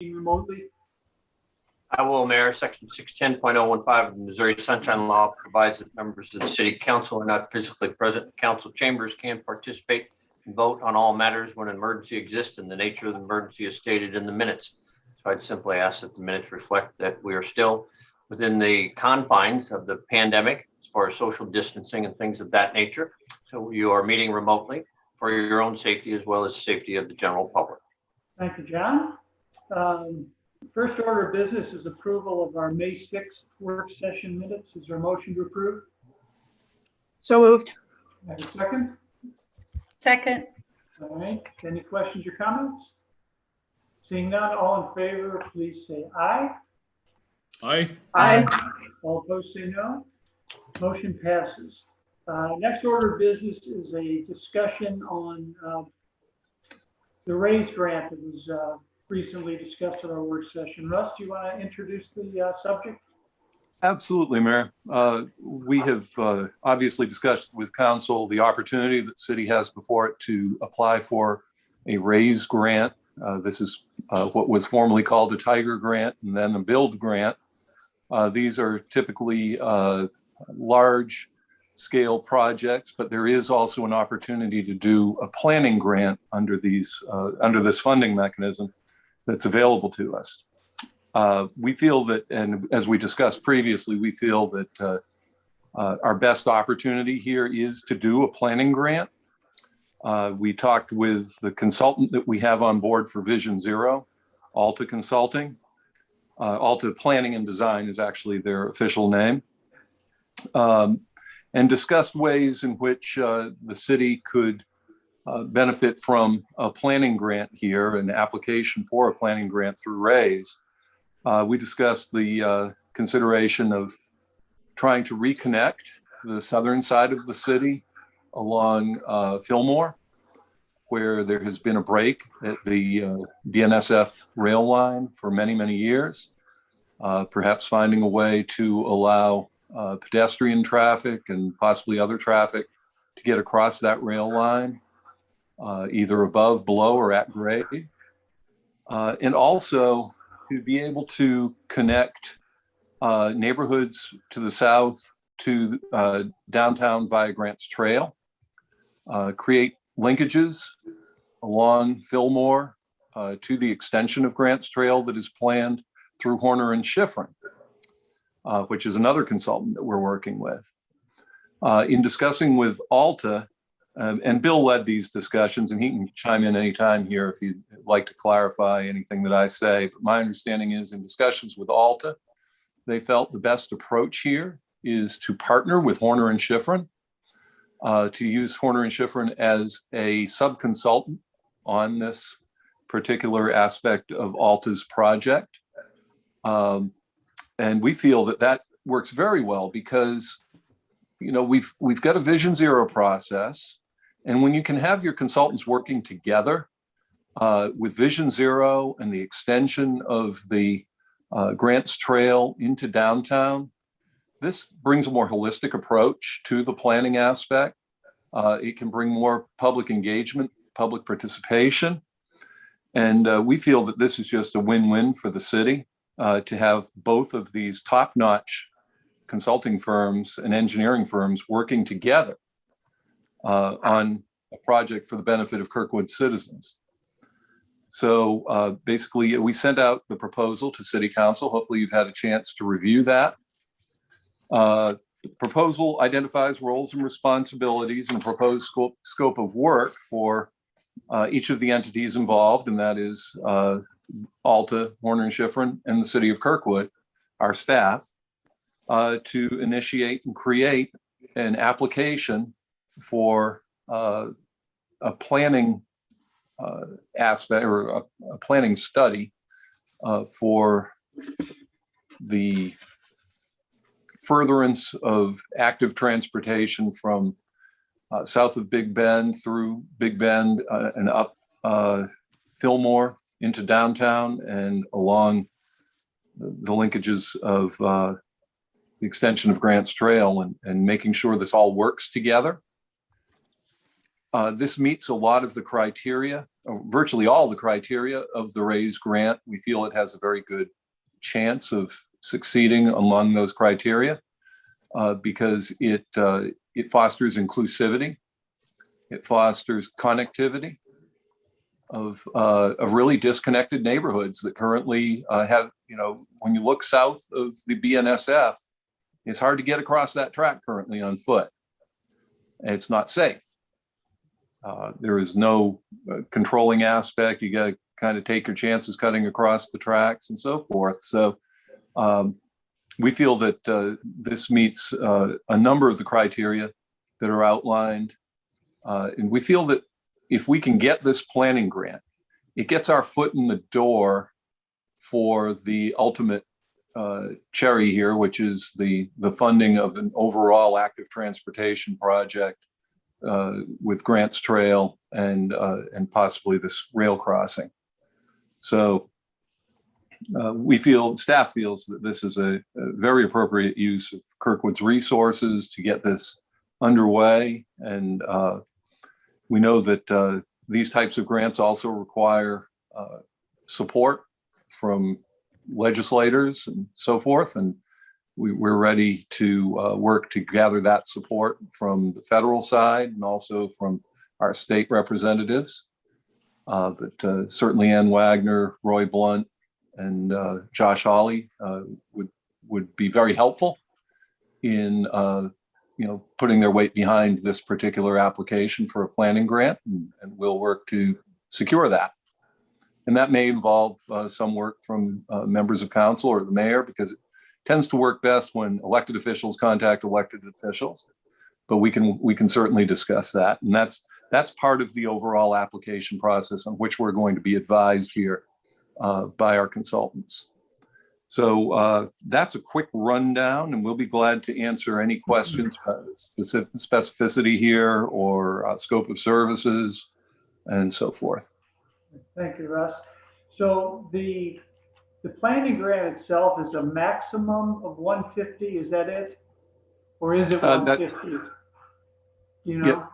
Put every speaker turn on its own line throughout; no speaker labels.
remotely?
I will, Mayor. Section 610.015 of the Missouri Sunshine Law provides that members of the City Council are not physically present in council chambers can participate and vote on all matters when an emergency exists and the nature of the emergency is stated in the minutes. So I'd simply ask that the minutes reflect that we are still within the confines of the pandemic as far as social distancing and things of that nature. So you are meeting remotely for your own safety as well as safety of the general public.
Thank you, John. First order of business is approval of our May 6th work session minutes. Is there a motion to approve?
So moved.
And a second?
Second.
All right. Any questions or comments? Seeing none, all in favor, please say aye.
Aye.
Aye.
All opposed, say no. Motion passes. Next order of business is a discussion on the RAISE grant that was recently discussed at our work session. Russ, do you want to introduce the subject?
Absolutely, Mayor. We have obviously discussed with council the opportunity that city has before it to apply for a RAISE grant. This is what was formerly called a Tiger grant and then a Build grant. These are typically large scale projects, but there is also an opportunity to do a planning grant under this funding mechanism that's available to us. We feel that, and as we discussed previously, we feel that our best opportunity here is to do a planning grant. We talked with the consultant that we have on board for Vision Zero, Alta Consulting. Alta Planning and Design is actually their official name. And discussed ways in which the city could benefit from a planning grant here, an application for a planning grant through RAISE. We discussed the consideration of trying to reconnect the southern side of the city along Fillmore, where there has been a break at the BNSF rail line for many, many years. Perhaps finding a way to allow pedestrian traffic and possibly other traffic to get across that rail line, either above, below, or at grade. And also to be able to connect neighborhoods to the south to downtown via Grants Trail, create linkages along Fillmore to the extension of Grants Trail that is planned through Horner and Schifrin, which is another consultant that we're working with. In discussing with Alta, and Bill led these discussions, and he can chime in anytime here if you'd like to clarify anything that I say. But my understanding is in discussions with Alta, they felt the best approach here is to partner with Horner and Schifrin, to use Horner and Schifrin as a sub-consultant on this particular aspect of Alta's project. And we feel that that works very well because, you know, we've got a Vision Zero process. And when you can have your consultants working together with Vision Zero and the extension of the Grants Trail into downtown, this brings a more holistic approach to the planning aspect. It can bring more public engagement, public participation. And we feel that this is just a win-win for the city to have both of these top-notch consulting firms and engineering firms working together on a project for the benefit of Kirkwood citizens. So basically, we sent out the proposal to City Council. Hopefully you've had a chance to review that. The proposal identifies roles and responsibilities and proposed scope of work for each of the entities involved, and that is Alta, Horner and Schifrin, and the City of Kirkwood, our staff, to initiate and create an application for a planning aspect or a planning study for the furtherance of active transportation from south of Big Bend through Big Bend and up Fillmore into downtown and along the linkages of the extension of Grants Trail and making sure this all works together. This meets a lot of the criteria, virtually all the criteria of the RAISE grant. We feel it has a very good chance of succeeding among those criteria because it fosters inclusivity, it fosters connectivity of really disconnected neighborhoods that currently have, when you look south of the BNSF, it's hard to get across that track currently on foot. It's not safe. There is no controlling aspect. You got to kind of take your chances cutting across the tracks and so forth. So we feel that this meets a number of the criteria that are outlined. And we feel that if we can get this planning grant, it gets our foot in the door for the ultimate cherry here, which is the funding of an overall active transportation project with Grants Trail and possibly this rail crossing. So staff feels that this is a very appropriate use of Kirkwood's resources to get this underway. And we know that these types of grants also require support from legislators and so forth. And we're ready to work to gather that support from the federal side and also from our state representatives. But certainly Ann Wagner, Roy Blunt, and Josh Hawley would be very helpful in putting their weight behind this particular application for a planning grant, and we'll work to secure that. And that may involve some work from members of council or the mayor, because it tends to work best when elected officials contact elected officials. But we can certainly discuss that, and that's part of the overall application process on which we're going to be advised here by our consultants. So that's a quick rundown, and we'll be glad to answer any questions about specificity here or scope of services and so forth.
Thank you, Russ. So the planning grant itself is a maximum of 150, is that it? Or is it 150? You know?
Yeah.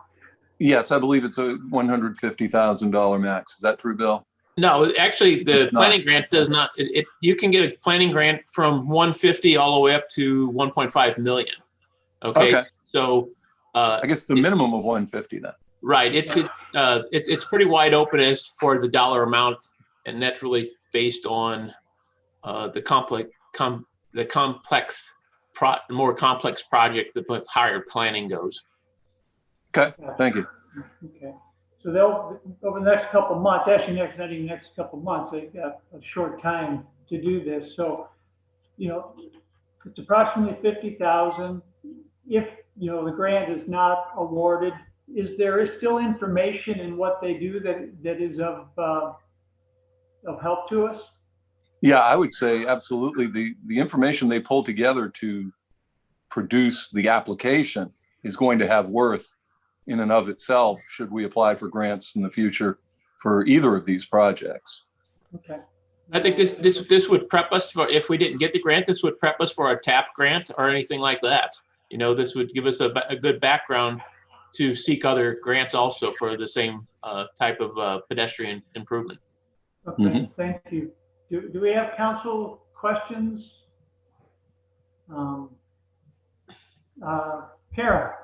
Yes, I believe it's a $150,000 max. Is that true, Bill?
No, actually, the planning grant does not. You can get a planning grant from 150 all the way up to 1.5 million. Okay. So
I guess the minimum of 150 then.
Right. It's pretty wide open as for the dollar amount, and that's really based on the more complex project that higher planning goes.
Okay. Thank you.
Okay. So they'll, over the next couple of months, actually not even next couple of months, they've got a short time to do this. So, it's approximately 50,000. If, the grant is not awarded, is there still information in what they do that is of help to us?
Yeah, I would say absolutely. The information they pull together to produce the application is going to have worth in and of itself, should we apply for grants in the future for either of these projects.
Okay.
I think this would prep us for, if we didn't get the grant, this would prep us for a TAP grant or anything like that. This would give us a good background to seek other grants also for the same type of pedestrian improvement.
Okay, Thank you. Do we have council questions? Kara,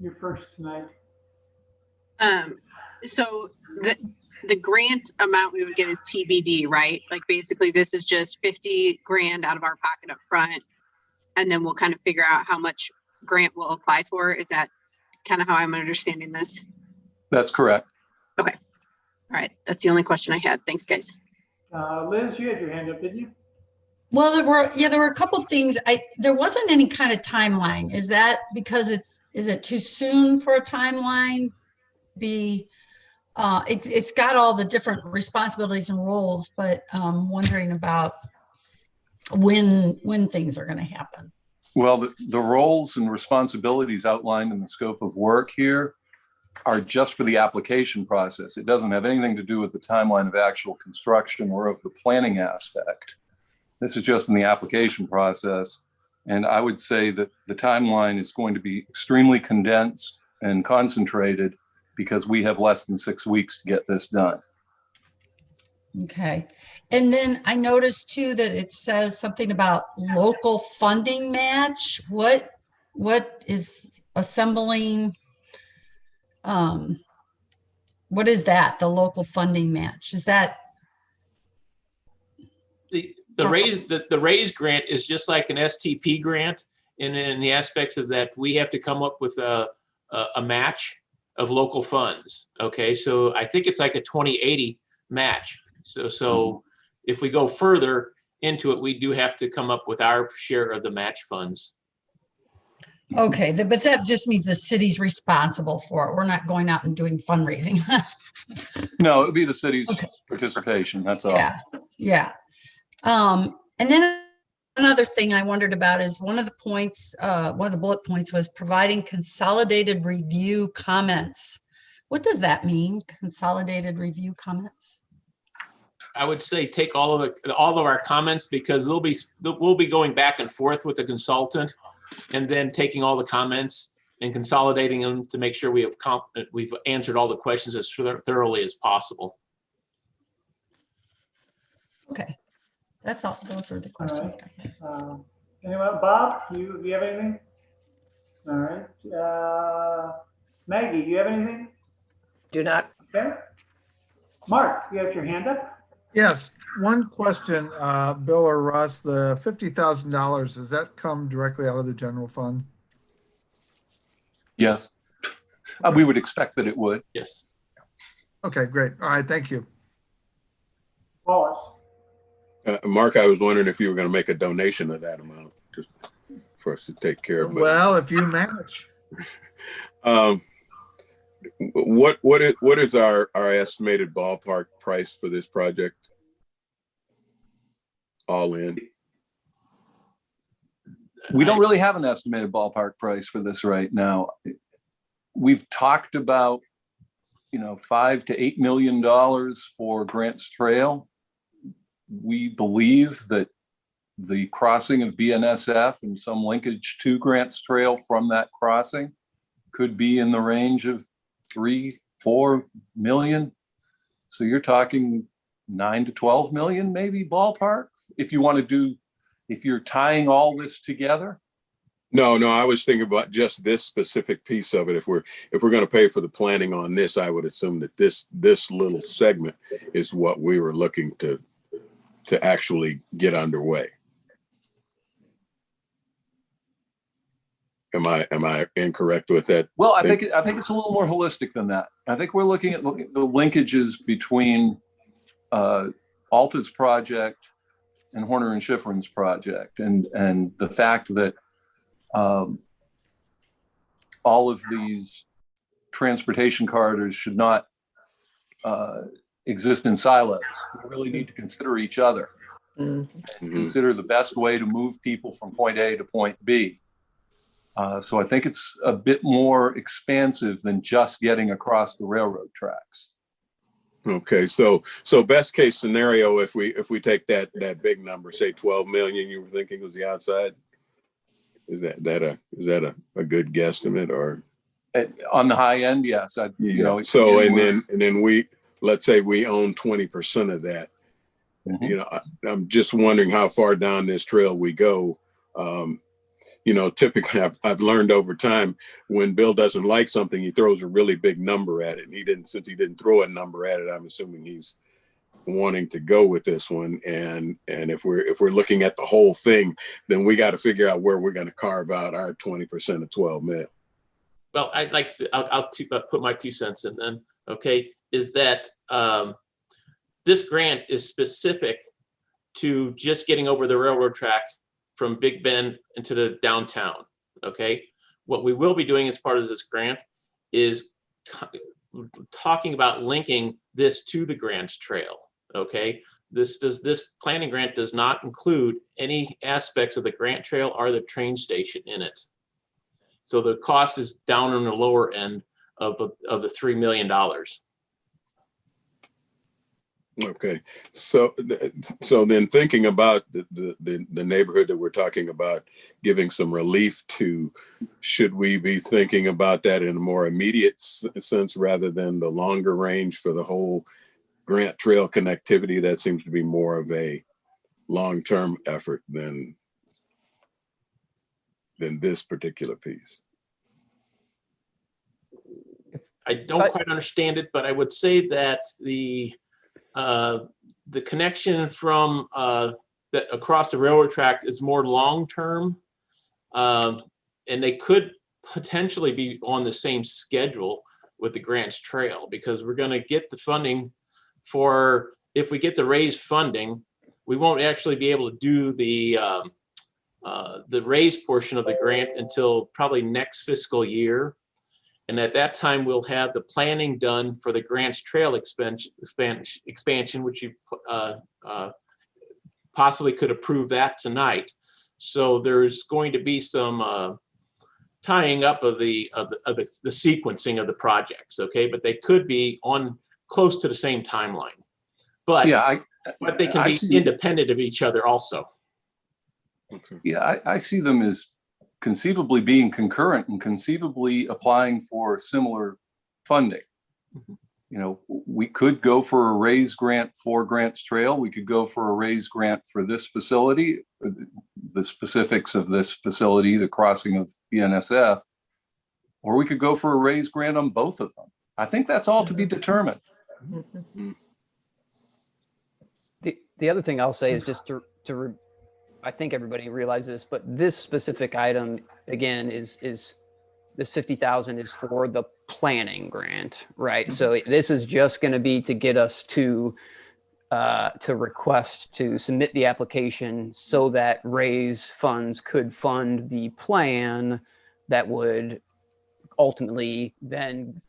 you're first tonight.
So the grant amount we would get is TBD, right? Like basically this is just 50 grand out of our pocket up front, and then we'll kind of figure out how much grant we'll apply for. Is that kind of how I'm understanding this?
That's correct.
Okay. All right. That's the only question I had. Thanks, guys.
Liz, you had your hand up, didn't you?
Well, there were a couple things. There wasn't any kind of timeline. Is that because is it too soon for a timeline? It's got all the different responsibilities and roles, but wondering about when things are going to happen.
Well, the roles and responsibilities outlined in the scope of work here are just for the application process. It doesn't have anything to do with the timeline of actual construction or of the planning aspect. This is just in the application process. And I would say that the timeline is going to be extremely condensed and concentrated because we have less than 6 weeks to get this done.
Okay. And then I noticed too that it says something about local funding match. What is assembling? What is that? The local funding match? Is that?
The raise grant is just like an STP grant in the aspects of that we have to come up with a match of local funds. Okay, so I think it's like a 20/80 match. So if we go further into it, we do have to come up with our share of the match funds.
Okay, but that just means the city's responsible for it. We're not going out and doing fundraising.
No, it would be the city's
Okay.
participation, that's all.
Yeah, yeah. And then another thing I wondered about is one of the bullet points was providing consolidated review comments. What does that mean? Consolidated review comments?
I would say take all of our comments, because we'll be going back and forth with the consultant, and then taking all the comments and consolidating them to make sure we've answered all the questions as thoroughly as possible.
Okay, that's all. Those are the questions I had.
Anyone, Bob, do you have anything? All right. Maggie, do you have anything?
Do not.
Okay. Mark, you have your hand up?
Yes, one question, Bill or Russ, the $50,000, does that come directly out of the general fund?
Yes. We would expect that it would.
Yes.
Okay, great. All right, thank you.
Wallace?
Mark, I was wondering if you were going to make a donation of that amount just for us to take care of.
Well, if you manage.
What is our estimated ballpark price for this project? All in.
We don't really have an estimated ballpark price for this right now. We've talked about, $5 to $8 million for Grants Trail. We believe that the crossing of BNSF and some linkage to Grants Trail from that crossing could be in the range of 3-4 million. So you're talking 9 to 12 million, maybe ballpark. If you're tying all this together.
No, I was thinking about just this specific piece of it. If we're going to pay for the planning on this, I would assume that this little segment is what we were looking to actually get underway. Am I incorrect with that?
Well, I think it's a little more holistic than that. I think we're looking at the linkages between Alta's project and Horner and Schifrin's project, and the fact that all of these transportation corridors should not exist in silos. We really need to consider each other.
Mm-hmm.
Consider the best way to move people from point A to point B. So I think it's a bit more expansive than just getting across the railroad tracks.
Okay, so best case scenario, if we take that big number, say 12 million, you were thinking was the outside. Is that a good guesstimate, or
on the high end? Yes.
So then let's say we own 20% of that. Mm-hmm. I'm just wondering how far down this trail we go. Typically I've learned over time, when Bill doesn't like something, he throws a really big number at it. And since he didn't throw a number at it, I'm assuming he's wanting to go with this one. And if we're looking at the whole thing, then we got to figure out where we're going to carve out our 20% of 12 mil.
Well, I'll put my 2 cents in then. Okay, is that this grant is specific to just getting over the railroad track from Big Bend into the downtown. Okay, what we will be doing as part of this grant is talking about linking this to the Grants Trail. Okay, this planning grant does not include any aspects of the Grant Trail or the train station in it. So the cost is down on the lower end of the $3 million.
Okay, so so then thinking about the neighborhood that we're talking about giving some relief to, should we be thinking about that in a more immediate sense rather than the longer range for the whole Grant Trail connectivity? That seems to be more of a long-term effort than this particular piece.
I don't quite understand it, but I would say that the connection from that across the railroad track is more long-term, and they could potentially be on the same schedule with the Grants Trail, because we're going to get the funding for, if we get the raised funding, we won't actually be able to do the raised portion of the grant until probably next fiscal year. And at that time, we'll have the planning done for the Grants Trail expansion, which you possibly could approve that tonight. So there's going to be some tying up of the sequencing of the projects, okay? But they could be on close to the same timeline. But
Yeah,
but they can
I
be
see.
independent of each other also.
Okay.
Yeah, I see them as conceivably being concurrent and conceivably applying for similar funding.
Mhm.
You know, we could go for a raise grant for Grants Trail. We could go for a raise grant for this facility, the specifics of this facility, the crossing of BNSF, or we could go for a raise grant on both of them. I think that's all to be determined.
The other thing I'll say is just I think everybody realizes, but this specific item, again, is this 50,000 is for the planning grant, right? So this is just going to be to get us to request to submit the application so that raise funds could fund the plan that would ultimately then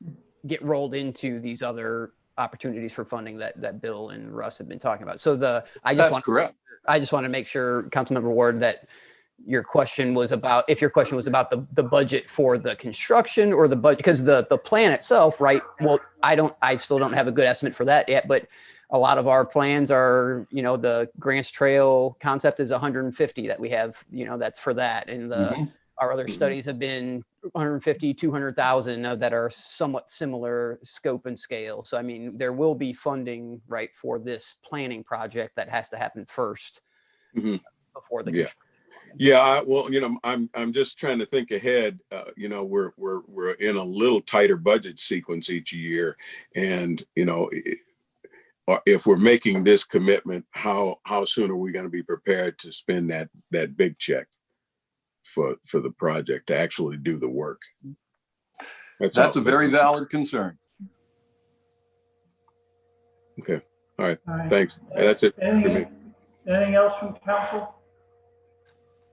get rolled into these other opportunities for funding that Bill and Russ have been talking about. So
That's correct.
I just want to make sure, Councilmember Ward, that your question was about, if your question was about the budget for the construction or the budget, because the plan itself, right? Well, I still don't have a good estimate for that yet, but a lot of our plans are, the Grants Trail concept is 150 that we have, that's for that. And our other studies have been 150, 200,000 that are somewhat similar scope and scale. So, I mean, there will be funding, right, for this planning project that has to happen first before the
Yeah, well, I'm just trying to think ahead. We're in a little tighter budget sequence each year, and if we're making this commitment, how soon are we going to be prepared to spend that big check for the project to actually do the work?
That's a very valid concern.
Okay. All right.
All right.
Thanks. That's it for me.
Anything else from council?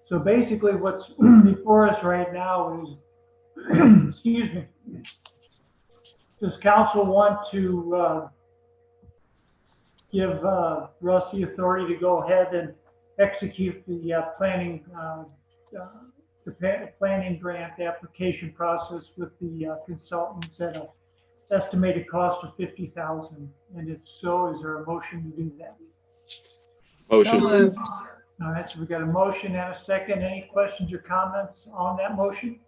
So basically what's before us right now is, excuse me, does council want to give Russ the authority to go ahead and execute the planning grant application process with the consultants at an estimated cost of $50,000? And if so, is there a motion to do that?
Motion.
So moved.
All right, so we got a motion and a second. Any questions or comments on that motion?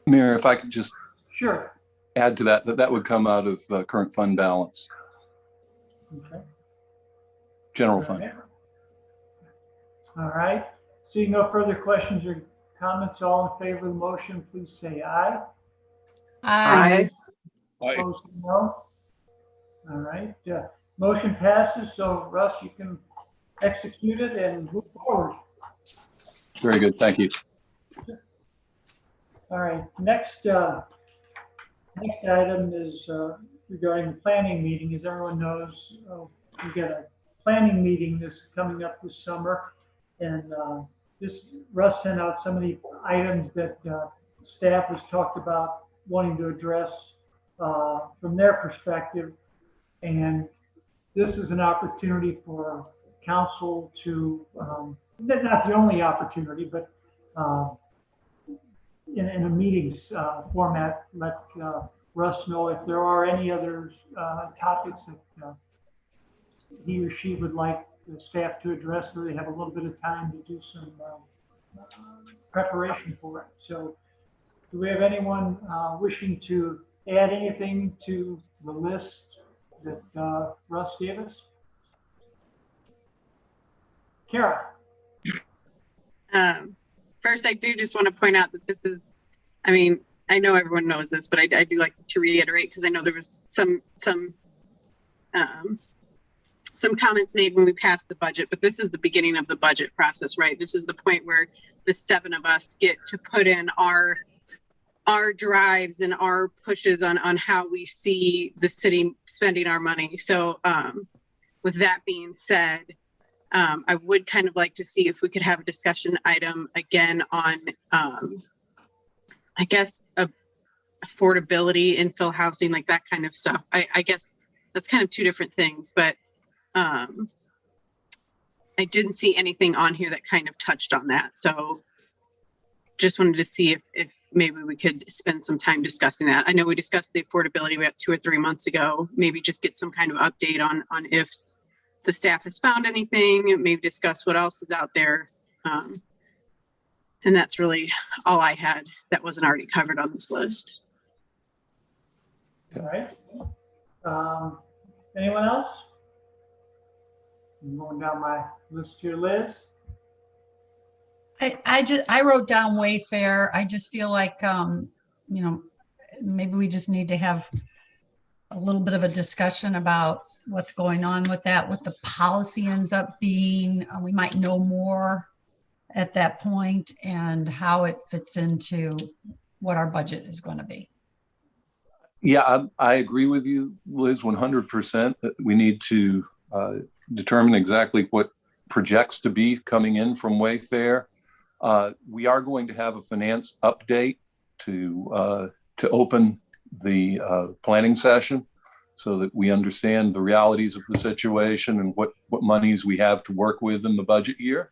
Mayor, if I could just
Sure.
add to that would come out of current fund balance,
Okay.
general fund.
All right. Seeing no further questions or comments, all in favor of the motion, please say aye.
Aye.
Opposed, no. All right. Motion passes. So Russ, you can execute it and move forward.
Very good. Thank you.
All right. Next item is regarding the planning meeting. As everyone knows, we got a planning meeting that's coming up this summer, and Russ sent out some of the items that staff has talked about wanting to address from their perspective, and this is an opportunity for council to, not the only opportunity, but in a meetings format, let Russ know if there are any other topics that he or she would like the staff to address, so they have a little bit of time to do some preparation for it. So do we have anyone wishing to add anything to the list that Russ gave us? Kara?
First, I do just want to point out that this is, I mean, I know everyone knows this, but I do like to reiterate, because I know there was some comments made when we passed the budget, but this is the beginning of the budget process, right? This is the point where the 7 of us get to put in our drives and our pushes on how we see the city spending our money. So with that being said, I would kind of like to see if we could have a discussion item again on, I guess, affordability, infill housing, like that kind of stuff. I guess that's kind of 2 different things, but I didn't see anything on here that kind of touched on that. So just wanted to see if maybe we could spend some time discussing that. I know we discussed the affordability about 2 or 3 months ago. Maybe just get some kind of update on if the staff has found anything, maybe discuss what else is out there. And that's really all I had that wasn't already covered on this list.
All right. Anyone else? I'm going down my list here, Liz.
I wrote down Wayfair. I just feel like, maybe we just need to have a little bit of a discussion about what's going on with that, what the policy ends up being. We might know more at that point and how it fits into what our budget is going to be.
Yeah, I agree with you, Liz, 100%. That we need to determine exactly what projects to be coming in from Wayfair. We are going to have a finance update to open the planning session so that we understand the realities of the situation and what monies we have to work with in the budget year.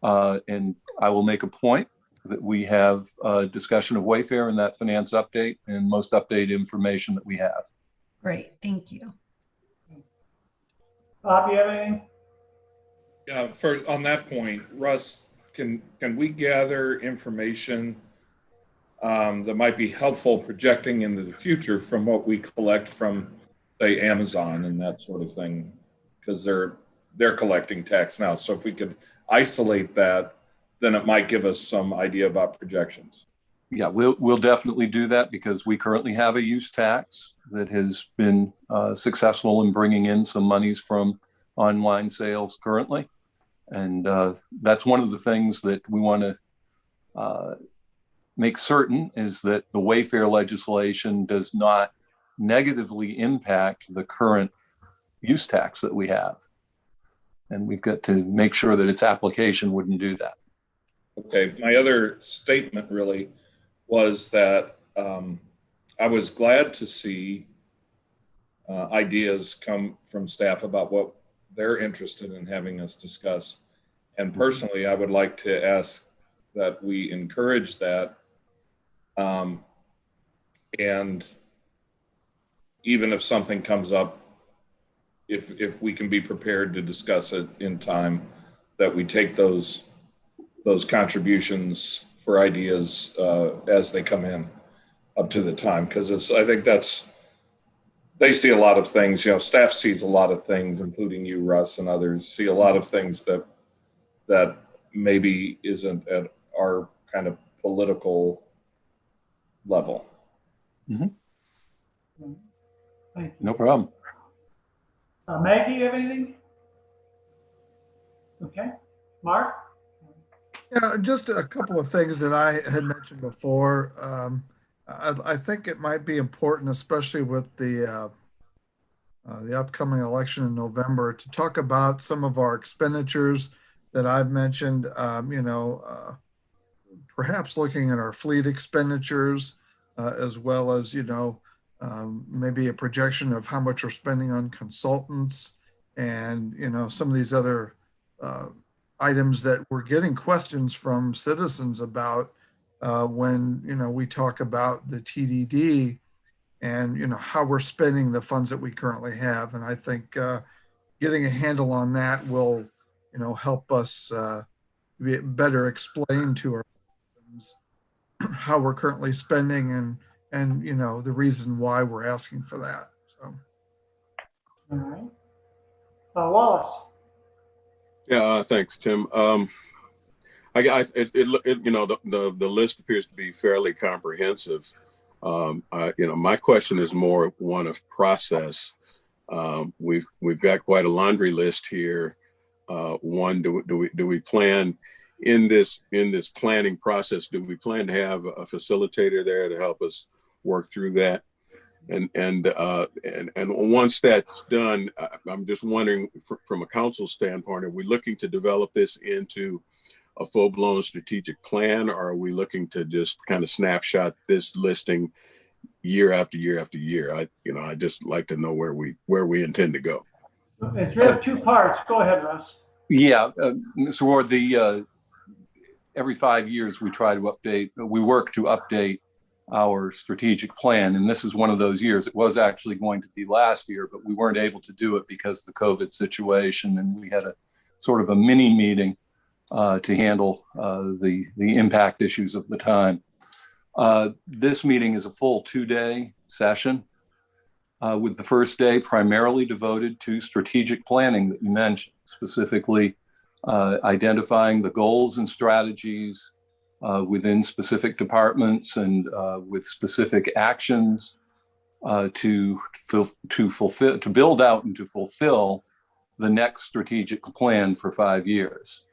And I will make a point that we have a discussion of Wayfair in that finance update and most updated information that we have.
Great, thank you.
Bob, you have anything?
Yeah, first on that point, Russ, can we gather information that might be helpful projecting into the future from what we collect from, say, Amazon and that sort of thing? Because they're collecting tax now. So if we could isolate that, then it might give us some idea about projections.
Yeah, we'll definitely do that because we currently have a use tax that has been successful in bringing in some monies from online sales currently. And that's one of the things that we want to make certain is that the Wayfair legislation does not negatively impact the current use tax that we have. And we've got to make sure that its application wouldn't do that.
Okay, my other statement really was that I was glad to see ideas come from staff about what they're interested in having us discuss. And personally, I would like to ask that we encourage that. And even if something comes up, if we can be prepared to discuss it in time, that we take those contributions for ideas as they come in up to the time. Because I think they see a lot of things, staff sees a lot of things, including you, Russ, and others see a lot of things that maybe isn't at our kind of political level.
Mm-hmm. No problem.
Maggie, you have anything? Okay. Mark?
Yeah, just a couple of things that I had mentioned before. I think it might be important, especially with the upcoming election in November, to talk about some of our expenditures that I've mentioned. Perhaps looking at our fleet expenditures, as well as maybe a projection of how much we're spending on consultants and some of these other items that we're getting questions from citizens about when we talk about the TDD and how we're spending the funds that we currently have. And I think getting a handle on that will, help us better explain to our citizens how we're currently spending and the reason why we're asking for that. So.
All right. Wallace.
Yeah, thanks, Tim. The list appears to be fairly comprehensive. My question is more one of process. We've got quite a laundry list here. One, do we plan in this planning process? Do we plan to have a facilitator there to help us work through that? And once that's done, I'm just wondering, from a council standpoint, are we looking to develop this into a full-blown strategic plan, or are we looking to just kind of snapshot this listing year after year after year? I just like to know where we intend to go.
Okay, so we have two parts. Go ahead, Russ.
Yeah, Mr. Ward, every 5 years we work to update our strategic plan. And this is one of those years. It was actually going to be last year, but we weren't able to do it because of the COVID situation. And we had a sort of a mini meeting to handle the impact issues of the time. This meeting is a full 2-day session, with the first day primarily devoted to strategic planning that you mentioned, specifically identifying the goals and strategies within specific departments and with specific actions to build out and to fulfill the next strategic plan for 5 years.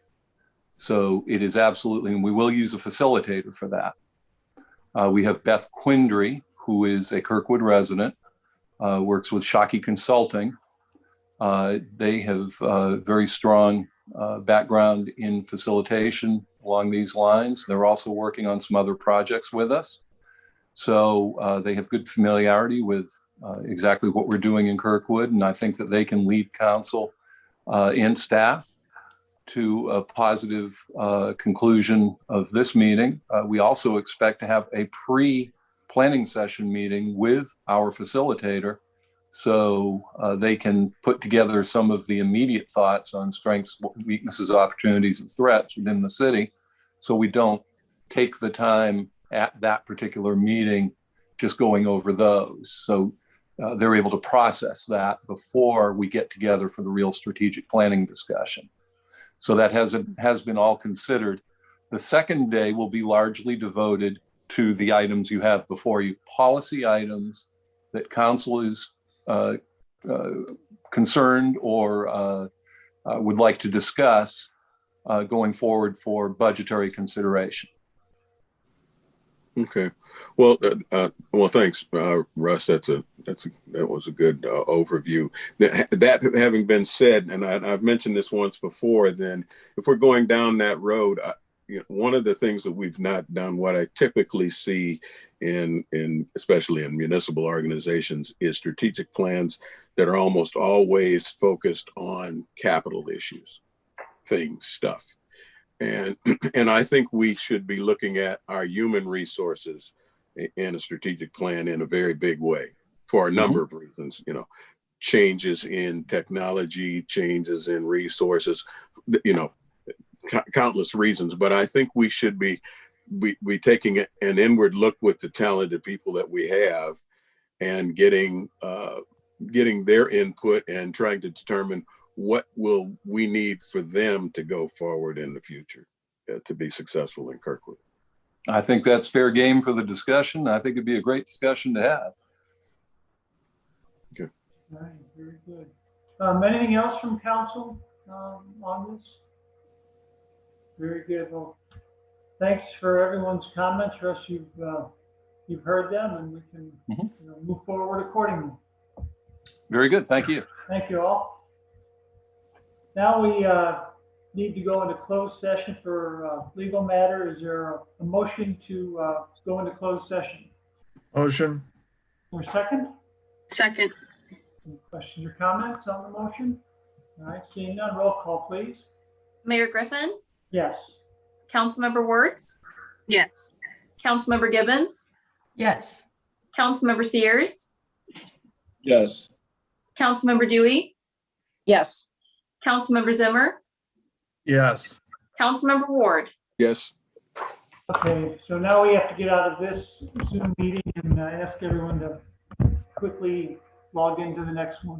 So it is absolutely, and we will use a facilitator for that. We have Beth Quindry, who is a Kirkwood resident, works with Shockey Consulting. They have very strong background in facilitation along these lines. They're also working on some other projects with us. So they have good familiarity with exactly what we're doing in Kirkwood. And I think that they can lead council and staff to a positive conclusion of this meeting. We also expect to have a pre-planning session meeting with our facilitator, so they can put together some of the immediate thoughts on strengths, weaknesses, opportunities, and threats within the city. So we don't take the time at that particular meeting just going over those. So they're able to process that before we get together for the real strategic planning discussion. So that has been all considered. The second day will be largely devoted to the items you have before you, policy items that council is concerned or would like to discuss going forward for budgetary consideration.
Okay. Well, thanks, Russ. That was a good overview. That having been said, and I've mentioned this once before, then if we're going down that road, one of the things that we've not done, what I typically see in especially in municipal organizations, is strategic plans that are almost always focused on capital issues, stuff. And I think we should be looking at our human resources in a strategic plan in a very big way for a number of reasons, changes in technology, changes in resources, countless reasons. But I think we should be taking an inward look with the talented people that we have and getting their input and trying to determine what will we need for them to go forward in the future to be successful in Kirkwood.
I think that's fair game for the discussion. I think it'd be a great discussion to have.
Okay.
All right, very good. Anything else from council on this? Very good. Well, thanks for everyone's comments. Russ, you've heard them, and we can move forward accordingly.
Very good. Thank you.
Thank you all. Now we need to go into closed session for legal matter. Is there a motion to go into closed session?
Motion.
Or second?
Second.
Any questions or comments on the motion? All right, seeing none, roll call, please.
Mayor Griffin,
Yes.
Councilmember Wertz,
Yes.
Councilmember Gibbons,
Yes.
Councilmember Sears,
Yes.
Councilmember Dewey,
Yes.
Councilmember Zimmer,
Yes.
Councilmember Ward.
Yes.
Okay, so now we have to get out of this Zoom meeting and ask everyone to quickly log into the next one.